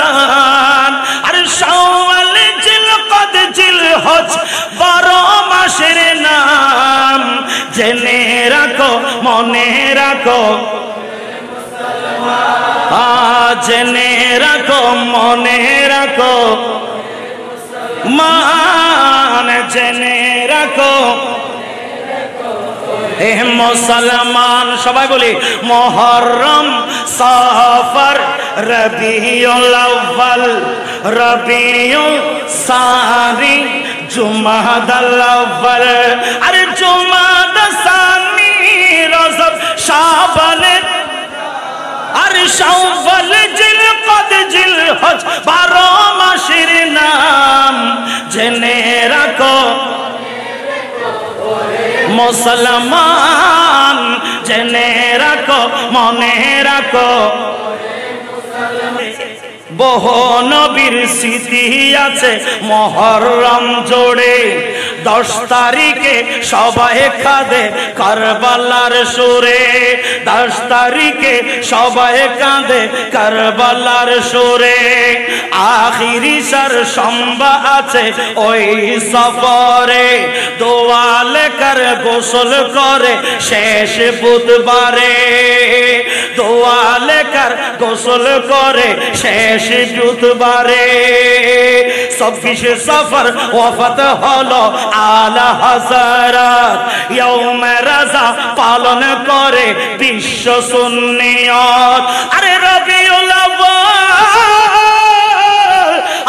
রমজান আর শাওয়াল জিলকদ জিলহজ 12 মাসের নাম জেনে রাখো মনে রাখো জেনে রাখো মনে রাখো মান জেনে রাখো হে মুসলমান সবাই বলি মুহররম সফর রবিউল আউয়াল রবিউল সানি জুমাদাল আউয়াল আরে জুমাদা সানি রজব শাবান আর শাওয়াল জিলকদ জিলহজ 12 মাসের নাম জেনে রাখো মুসলমান জেনে রাখো মনে রাখো বহু নবীর স্মৃতি আছে মুহররম জোড়ে 10 তারিখে সবাই কাঁদে কারবালার সুরে 10 তারিখে সবাই কাঁদে কারবালার সুরে আখিরি সর সম্ভা আছে ওই সফরে দোয়াল কর গোসল করে শেষ বুধবারে দোয়াল কর গোসল করে শেষ বুধবারে 26 সফর ওয়াফাত হলো আলা হযরত ইয়াউমে রাজা পালন করে বিশ্ব সুন্নিয়ত আরে রবিউল আউয়াল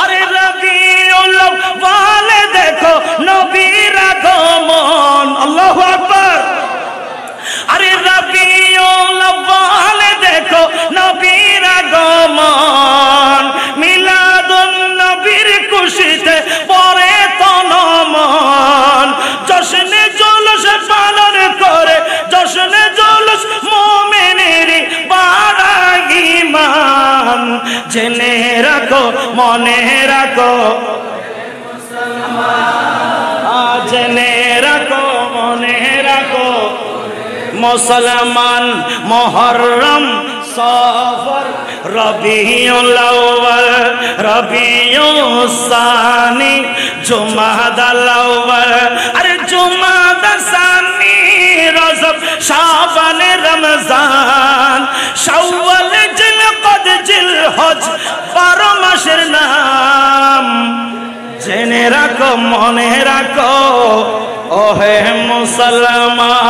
আরে রবিউল আউয়াল দেখো নবীর আগমন আল্লাহু আকবার আরে রবিউল আউয়াল দেখো নবীর আগমন মিলাদুন নবীর খুশিতে পরে তনমন জশ্নে জুলুস পালন করে জশ্নে জুলুস মুমিনের বাড়ায় ঈমান জেনে রাখো মনে রাখো জেনে রাখো মনে রাখো মুসলমান মুহররম সফর রবিউল আউয়াল রবিউল সানি জুমাদাল আউয়াল আরে জুমাদা সানি রজব শাবান রমজান শাওয়াল জিলকদ জিলহজ 12 মাসের নাম জেনে রাখো মনে রাখো ও হে মুসলমান